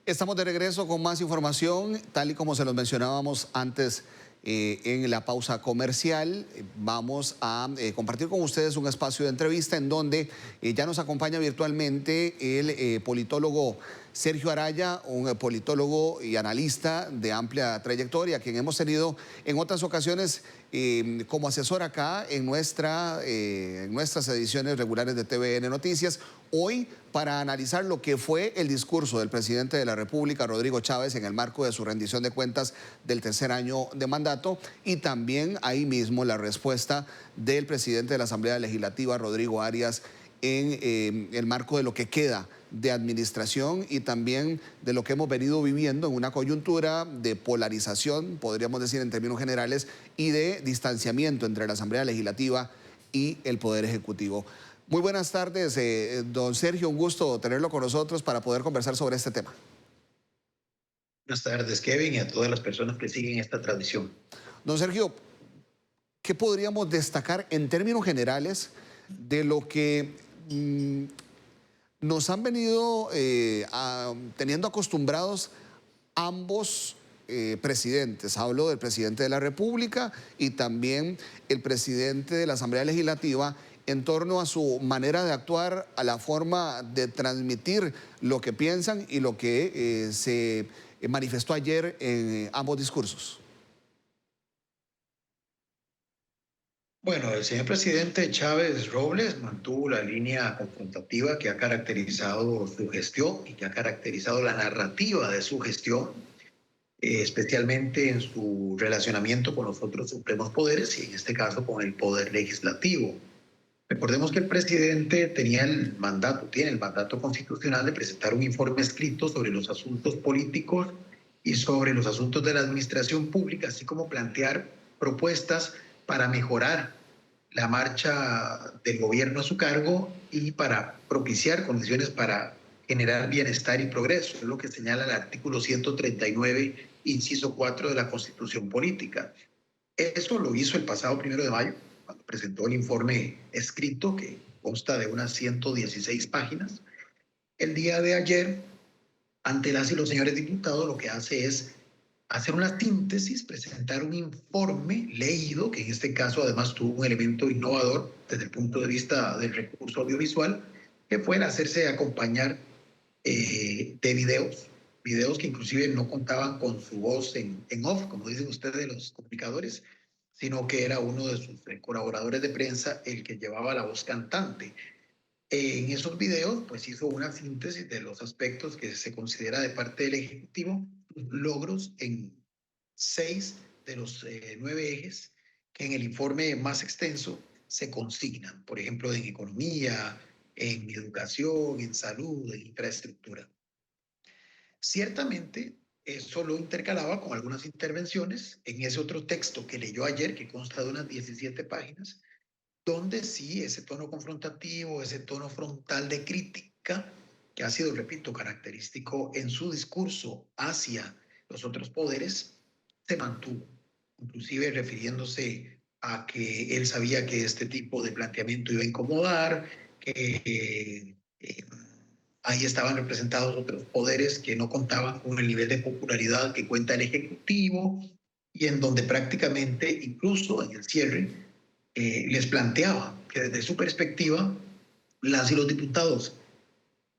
Estamos de regreso con más información, tal y como se los mencionábamos antes en la pausa comercial. Vamos a compartir con ustedes un espacio de entrevista en donde ya nos acompaña virtualmente el politólogo Sergio Araya, un politólogo y analista de amplia trayectoria, quien hemos tenido en otras ocasiones como asesor acá en nuestras ediciones regulares de TVN Noticias. Hoy para analizar lo que fue el discurso del presidente de la República, Rodrigo Chávez, en el marco de su rendición de cuentas del tercer año de mandato, y también ahí mismo la respuesta del presidente de la Asamblea Legislativa, Rodrigo Arias, en el marco de lo que queda de administración y también de lo que hemos venido viviendo en una coyuntura de polarización, podríamos decir en términos generales, y de distanciamiento entre la Asamblea Legislativa y el Poder Ejecutivo. Muy buenas tardes, don Sergio, un gusto tenerlo con nosotros para poder conversar sobre este tema. Buenas tardes, Kevin, y a todas las personas que siguen esta tradición. Don Sergio, ¿qué podríamos destacar en términos generales de lo que nos han venido teniendo acostumbrados ambos presidentes? Hablo del presidente de la República y también el presidente de la Asamblea Legislativa en torno a su manera de actuar, a la forma de transmitir lo que piensan y lo que se manifestó ayer en ambos discursos. Bueno, el señor presidente Chávez Robles mantuvo la línea confrontativa que ha caracterizado su gestión y que ha caracterizado la narrativa de su gestión, especialmente en su relacionamiento con los otros supremos poderes y en este caso con el poder legislativo. Recordemos que el presidente tiene el mandato constitucional de presentar un informe escrito sobre los asuntos políticos y sobre los asuntos de la administración pública, así como plantear propuestas para mejorar la marcha del gobierno a su cargo y para propiciar condiciones para generar bienestar y progreso. Es lo que señala el artículo 139, inciso 4 de la Constitución Política. Eso lo hizo el pasado 1 de mayo, cuando presentó el informe escrito que consta de unas 116 páginas. El día de ayer, ante las y los señores diputados, lo que hace es hacer una síntesis, presentar un informe leído, que en este caso además tuvo un elemento innovador desde el punto de vista del recurso audiovisual, que fue el hacerse acompañar de videos que inclusive no contaban con su voz en off, como dicen ustedes los comunicadores, sino que era uno de sus colaboradores de prensa el que llevaba la voz cantante. En esos videos, pues hizo una síntesis de los aspectos que se considera de parte del Ejecutivo, logros en 6 de los 9 ejes que en el informe más extenso se consignan, por ejemplo, en economía, en educación, en salud, en infraestructura. Ciertamente, eso lo intercalaba con algunas intervenciones en ese otro texto que leyó ayer, que consta de unas 17 páginas, donde sí ese tono confrontativo, ese tono frontal de crítica, que ha sido, repito, característico en su discurso hacia los otros poderes, se mantuvo, inclusive refiriéndose a que él sabía que este tipo de planteamiento iba a incomodar, que ahí estaban representados otros poderes que no contaban con el nivel de popularidad que cuenta el Ejecutivo y en donde prácticamente, incluso en el cierre, les planteaba que desde su perspectiva, las y los diputados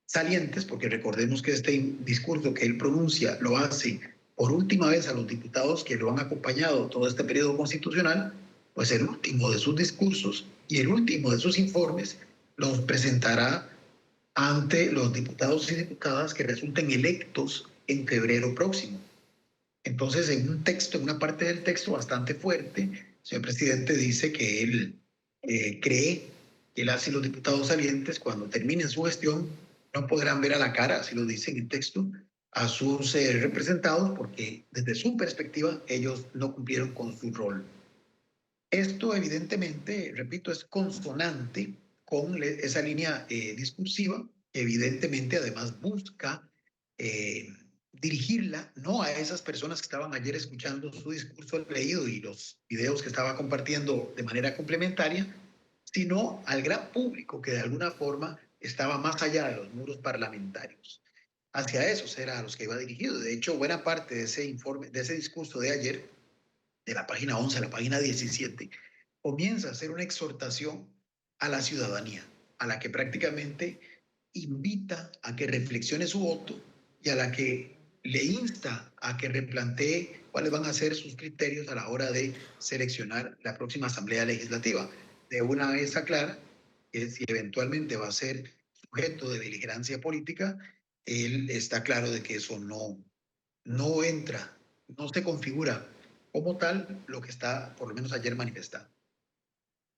salientes, porque recordemos que este discurso que él pronuncia lo hace por última vez a los diputados que lo han acompañado todo este periodo constitucional, pues el último de sus discursos y el último de sus informes los presentará ante los diputados y diputadas que resulten electos en febrero próximo. Entonces, en un texto, en una parte del texto bastante fuerte, el señor presidente dice que él cree que las y los diputados salientes, cuando terminen su gestión, no podrán ver a la cara, así lo dice en el texto, a sus representados, porque desde su perspectiva ellos no cumplieron con su rol. Esto evidentemente, repito, es consonante con esa línea discursiva, que evidentemente además busca eh, dirigirla no a esas personas que estaban ayer escuchando su discurso leído y los videos que estaba compartiendo de manera complementaria, sino al gran público que de alguna forma estaba más allá de los muros parlamentarios. hacia esos era a los que iba dirigido. De hecho, buena parte de ese informe, de ese discurso de ayer, de la página 11 a la página 17, comienza a ser una exhortación a la ciudadanía, a la que prácticamente invita a que reflexione su voto y a la que le insta a que replantee cuáles van a ser sus criterios a la hora de seleccionar la próxima Asamblea Legislativa. De una vez aclara que si eventualmente va a ser sujeto de beligerancia política, él está claro de que eso no entra, no se configura como tal lo que está por lo menos ayer manifestado.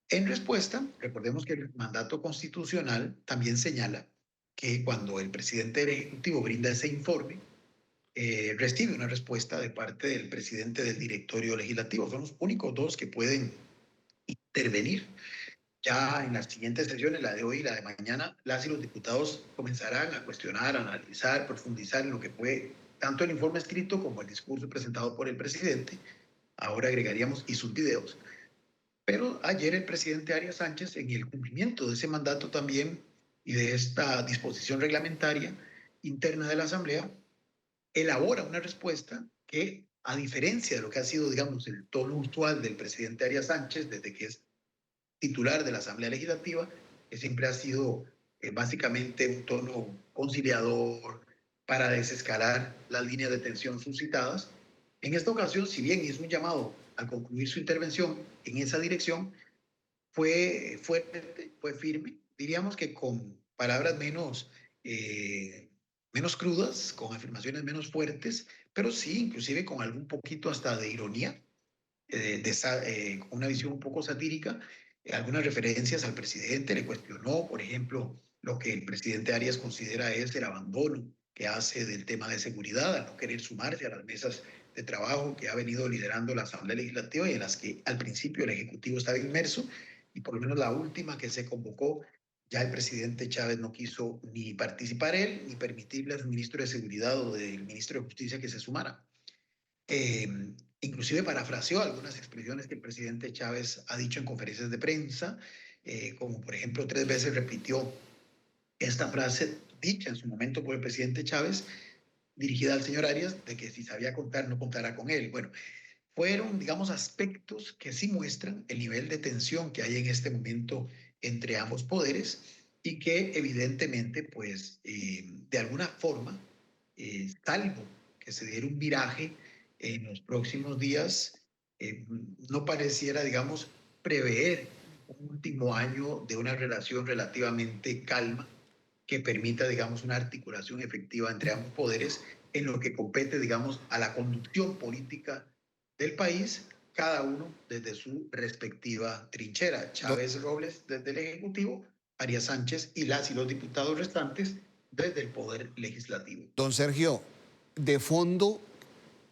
En respuesta, recordemos que el mandato constitucional también señala que cuando el presidente del Ejecutivo brinda ese informe, recibe una respuesta de parte del presidente del directorio legislativo. Son los únicos dos que pueden intervenir. Ya en las siguientes sesiones, la de hoy y la de mañana, las y los diputados comenzarán a cuestionar, a analizar, profundizar en lo que fue tanto el informe escrito como el discurso presentado por el presidente. Ahora agregaríamos y sus videos. Pero ayer el presidente Arias Sánchez, en el cumplimiento de ese mandato también y de esta disposición reglamentaria interna de la Asamblea, elabora una respuesta que, a diferencia de lo que ha sido, digamos, el tono usual del presidente Arias Sánchez desde que es titular de la Asamblea Legislativa, que siempre ha sido básicamente un tono conciliador para desescalar las líneas de tensión suscitadas. En esta ocasión, si bien hizo un llamado al concluir su intervención en esa dirección, fue fuerte, fue firme, diríamos que con palabras menos crudas, con afirmaciones menos fuertes, pero sí, inclusive con algún poquito hasta de ironía, con una visión un poco satírica, algunas referencias al presidente, le cuestionó, por ejemplo, lo que el presidente Arias considera es el abandono que hace del tema de seguridad, al no querer sumarse a las mesas de trabajo que ha venido liderando la Asamblea Legislativa y en las que al principio el Ejecutivo estaba inmerso, y por lo menos la última que se convocó, ya el presidente Chávez no quiso ni participar él, ni permitirle a su ministro de Seguridad o del ministro de Justicia que se sumara. Eh, Inclusive parafraseó algunas expresiones que el presidente Chávez ha dicho en conferencias de prensa, como por ejemplo 3 veces repitió esta frase dicha en su momento por el presidente Chávez, dirigida al señor Arias, de que si sabía contar no contará con él. Bueno, fueron, digamos, aspectos que sí muestran el nivel de tensión que hay en este momento entre ambos poderes y que evidentemente, pues, de alguna forma, salvo que se diera un viraje en los próximos días, no pareciera, digamos, prever un último año de una relación relativamente calma que permita, digamos, una articulación efectiva entre ambos poderes en lo que compete, digamos, a la conducción política del país, cada uno desde su respectiva trinchera. Do- Chávez Robles desde el Ejecutivo, Arias Sánchez y las y los diputados restantes desde el Poder Legislativo. Don Sergio, de fondo,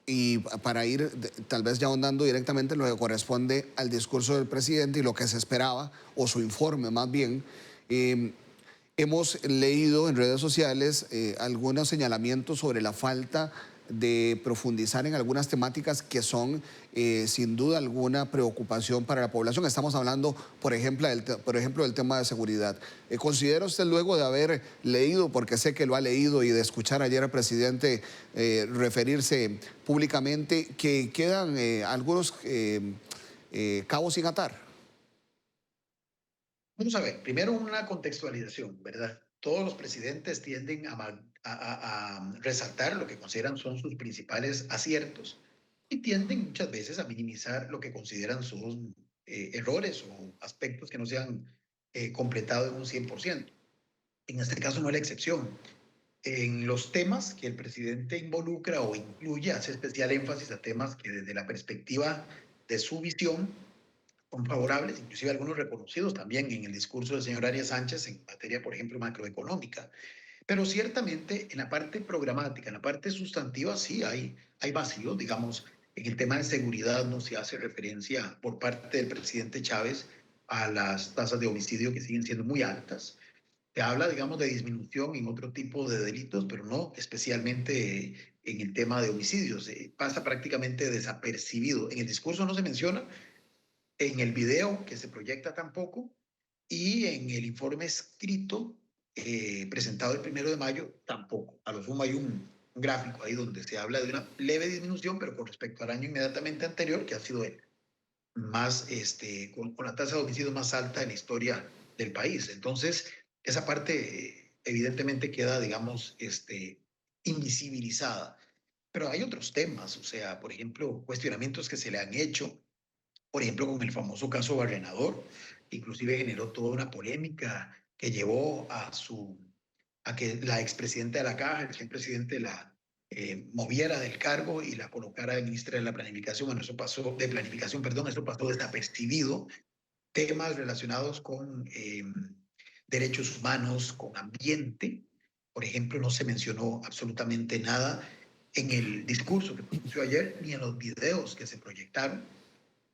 y para ir tal vez ya ahondando directamente en lo que corresponde al discurso del presidente y lo que se esperaba, o su informe más bien, eh, hemos leído en redes sociales algunos señalamientos sobre la falta de profundizar en algunas temáticas que son sin duda alguna preocupación para la población. Estamos hablando, por ejemplo, del tema de seguridad. ¿Considera usted, luego de haber leído, porque sé que lo ha leído, y de escuchar ayer al presidente referirse públicamente, que quedan algunos cabos sin atar? Vamos a ver, primero una contextualización, ¿verdad? Todos los presidentes tienden a resaltar lo que consideran son sus principales aciertos y tienden muchas veces a minimizar lo que consideran son errores o aspectos que no se han completado en un 100%. En este caso no es la excepción. En los temas que el presidente involucra o incluye, hace especial énfasis a temas que desde la perspectiva de su visión son favorables, inclusive algunos reconocidos también en el discurso del señor Arias Sánchez en materia, por ejemplo, macroeconómica. Pero ciertamente en la parte programática, en la parte sustantiva, sí hay vacíos, digamos, en el tema de seguridad no se hace referencia por parte del presidente Chávez a las tasas de homicidio que siguen siendo muy altas. Se habla, digamos, de disminución en otro tipo de delitos, pero no especialmente en el tema de homicidios. Pasa prácticamente desapercibido. En el discurso no se menciona, en el video que se proyecta tampoco, y en el informe escrito presentado el 1 de mayo, tampoco. A lo sumo hay un gráfico ahí donde se habla de una leve disminución, pero con respecto al año inmediatamente anterior, que ha sido el más, con la tasa de homicidios más alta en la historia del país. Entonces, esa parte evidentemente queda, digamos, invisibilizada. Pero hay otros temas, o sea, por ejemplo, cuestionamientos que se le han hecho, por ejemplo, con el famoso caso Barrenador, inclusive generó toda una polémica que llevó a que la expresidenta de la Caja, el expresidente la moviera del cargo y la colocara de ministra de la Planificación. Bueno, eso pasó, de Planificación, perdón, eso pasó desapercibido. Temas relacionados con derechos humanos, con ambiente, por ejemplo, no se mencionó absolutamente nada en el discurso que pronunció ayer, ni en los videos que se proyectaron.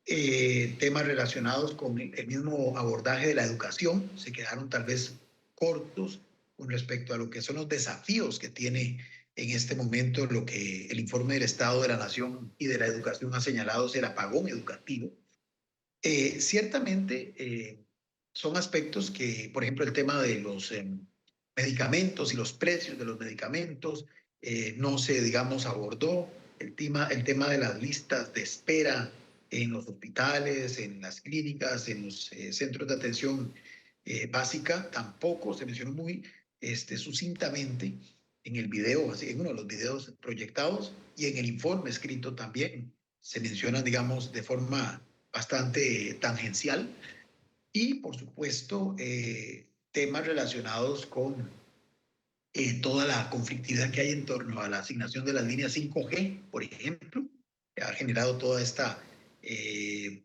Temas relacionados con el mismo abordaje de la educación se quedaron tal vez cortos con respecto a lo que son los desafíos que tiene en este momento lo que el informe del Estado de la Nación y de la Educación ha señalado es el apagón educativo. Ciertamente son aspectos que, por ejemplo, el tema de los medicamentos y los precios de los medicamentos no se, digamos, abordó. El tema de las listas de espera en los hospitales, en las clínicas, en los centros de atención básica, tampoco se mencionó muy sucintamente en el video, así, en uno de los videos proyectados y en el informe escrito también se mencionan, digamos, de forma bastante tangencial y, por supuesto, temas relacionados con toda la conflictividad que hay en torno a la asignación de las líneas 5G, por ejemplo, que ha generado toda esta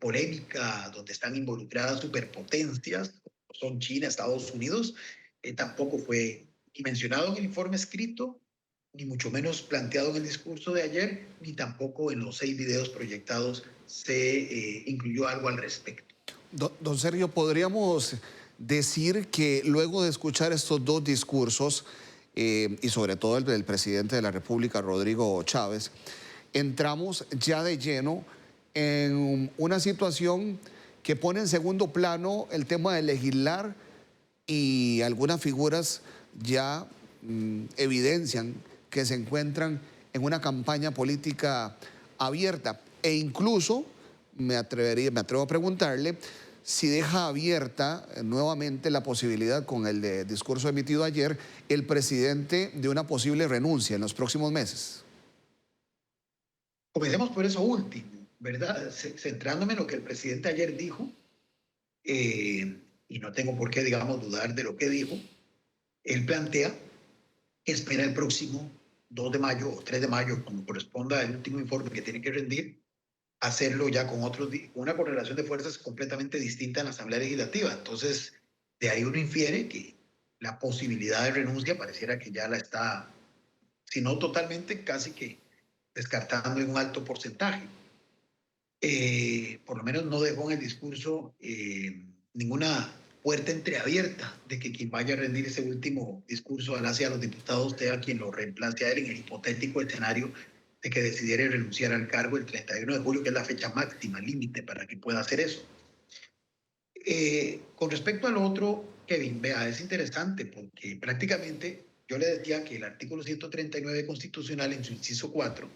polémica donde están involucradas superpotencias, son China, Estados Unidos, tampoco fue ni mencionado en el informe escrito, ni mucho menos planteado en el discurso de ayer, ni tampoco en los 6 videos proyectados se incluyó algo al respecto. Don Sergio, ¿podríamos decir que luego de escuchar estos dos discursos, y sobre todo el del presidente de la República, Rodrigo Chávez, entramos ya de lleno en una situación que pone en segundo plano el tema de legislar y algunas figuras ya evidencian que se encuentran en una campaña política abierta e incluso me atrevo a preguntarle si deja abierta nuevamente la posibilidad con el discurso emitido ayer el presidente de una posible renuncia en los próximos meses. Comencemos por eso último, ¿verdad? Centrándome en lo que el presidente ayer dijo, y no tengo por qué, digamos, dudar de lo que dijo, él plantea que espera el próximo 2 de mayo o 3 de mayo, como corresponda el último informe que tiene que rendir, hacerlo ya con una correlación de fuerzas completamente distinta en la Asamblea Legislativa. Entonces, de ahí uno infiere que la posibilidad de renuncia pareciera que ya la está, si no totalmente, casi que descartando en un alto porcentaje. Por lo menos no dejó en el discurso ninguna puerta entreabierta de que quien vaya a rendir ese último discurso hacia los diputados sea quien lo reemplace a él en el hipotético escenario de que decidiera renunciar al cargo el 31 de julio, que es la fecha máxima, límite para que pueda hacer eso. Con respecto al otro, Kevin, vea, es interesante porque prácticamente yo le decía que el artículo 139 constitucional en su inciso 4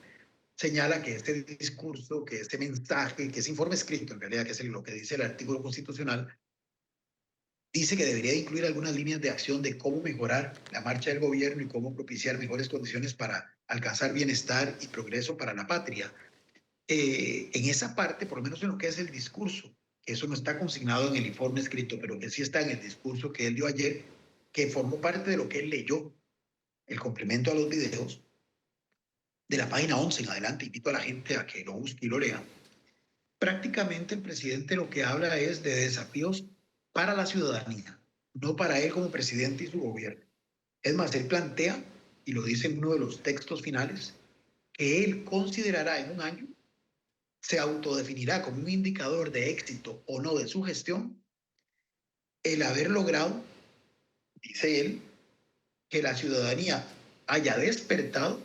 señala que este discurso, que este mensaje, que ese informe escrito, en realidad, que es lo que dice el artículo constitucional, dice que debería incluir algunas líneas de acción de cómo mejorar la marcha del gobierno y cómo propiciar mejores condiciones para alcanzar bienestar y progreso para la patria. En esa parte, por lo menos en lo que es el discurso, que eso no está consignado en el informe escrito, pero que sí está en el discurso que él dio ayer, que formó parte de lo que él leyó, el complemento a los videos, de la página 11 en adelante, invito a la gente a que lo busque y lo lea. Prácticamente el presidente lo que habla es de desafíos para la ciudadanía, no para él como presidente y su gobierno. Es más, él plantea, y lo dice en uno de los textos finales, que él considerará en un año, se autodefinirá como un indicador de éxito o no de su gestión, el haber logrado, dice él, que la ciudadanía haya despertado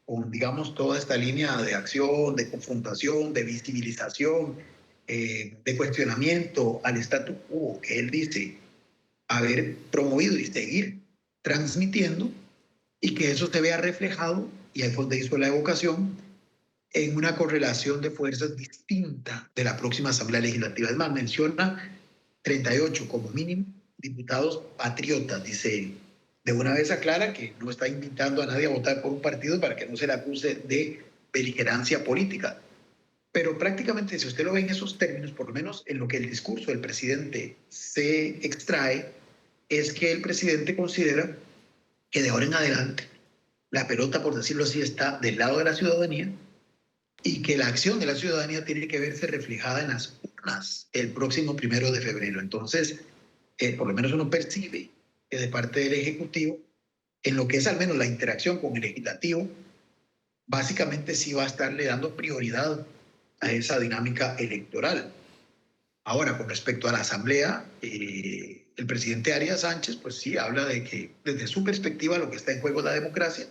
con, digamos, toda esta línea de acción, de confrontación, de visibilización, de cuestionamiento al statu quo que él dice haber promovido y seguir transmitiendo y que eso se vea reflejado, y ahí fue donde hizo la evocación, en una correlación de fuerzas distinta de la próxima Asamblea Legislativa. Es más, menciona 38 como mínimo diputados patriotas, dice él. De una vez aclara que no está invitando a nadie a votar por un partido para que no se le acuse de beligerancia política. Pero prácticamente, si usted lo ve en esos términos, por lo menos en lo que el discurso del presidente se extrae, es que el presidente considera que de ahora en adelante la pelota, por decirlo así, está del lado de la ciudadanía y que la acción de la ciudadanía tiene que verse reflejada en las urnas el próximo 1 de febrero. Entonces, por lo menos uno percibe que de parte del Ejecutivo, en lo que es al menos la interacción con el Legislativo, básicamente sí va a estarle dando prioridad a esa dinámica electoral. Ahora, con respecto a la Asamblea, el presidente Arias Sánchez, pues sí, habla de que desde su perspectiva lo que está en juego es la democracia.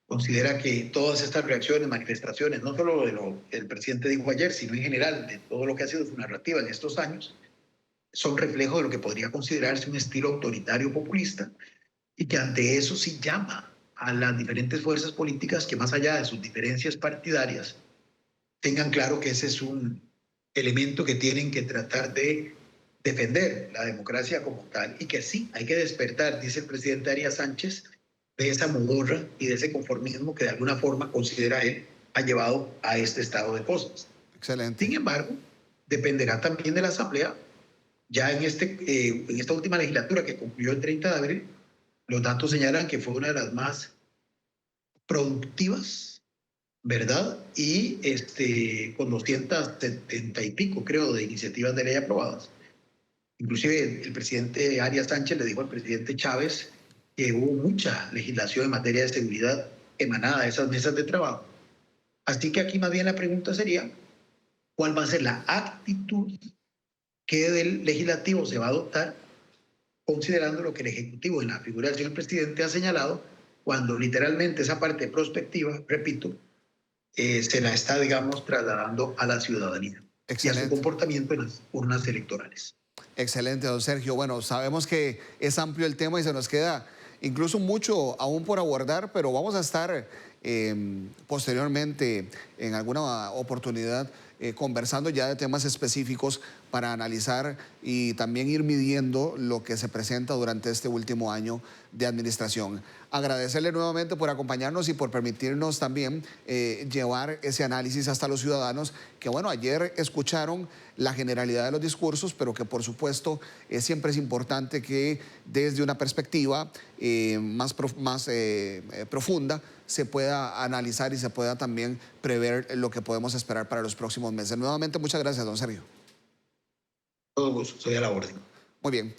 Considera que todas estas reacciones, manifestaciones, no solo de lo que el presidente dijo ayer, sino en general de todo lo que ha sido su narrativa en estos años, son reflejo de lo que podría considerarse un estilo autoritario populista, y que ante eso sí llama a las diferentes fuerzas políticas que, más allá de sus diferencias partidarias, tengan claro que ese es un elemento que tienen que tratar de defender, la democracia como tal, y que sí, hay que despertar, dice el presidente Arias Sánchez, de esa modorra y de ese conformismo que de alguna forma considera él ha llevado a este estado de cosas. Excelente. Sin embargo, dependerá también de la Asamblea. Ya en esta última legislatura que concluyó el 30 de abril, los datos señalan que fue una de las más productivas, ¿verdad? Y con 270 y pico, creo, de iniciativas de ley aprobadas. Inclusive el presidente Arias Sánchez le dijo al presidente Chávez que hubo mucha legislación en materia de seguridad emanada de esas mesas de trabajo. Así que aquí más bien la pregunta sería, ¿cuál va a ser la actitud que del legislativo se va a adoptar, considerando lo que el Ejecutivo, en la figura del señor presidente, ha señalado, cuando literalmente esa parte prospectiva, repito, se la está, digamos, trasladando a la ciudadanía y a su Excelente. comportamiento en las urnas electorales? Excelente, don Sergio. Bueno, sabemos que es amplio el tema y se nos queda incluso mucho aún por abordar, pero vamos a estar posteriormente en alguna oportunidad conversando ya de temas específicos para analizar y también ir midiendo lo que se presenta durante este último año de administración. Agradecerle nuevamente por acompañarnos y por permitirnos también llevar ese análisis hasta los ciudadanos que, bueno, ayer escucharon la generalidad de los discursos, pero que por supuesto siempre es importante que desde una perspectiva más profunda se pueda analizar y se pueda también prever lo que podemos esperar para los próximos meses. Nuevamente, muchas gracias, don Sergio. Todo gusto, soy a la orden. Muy bien.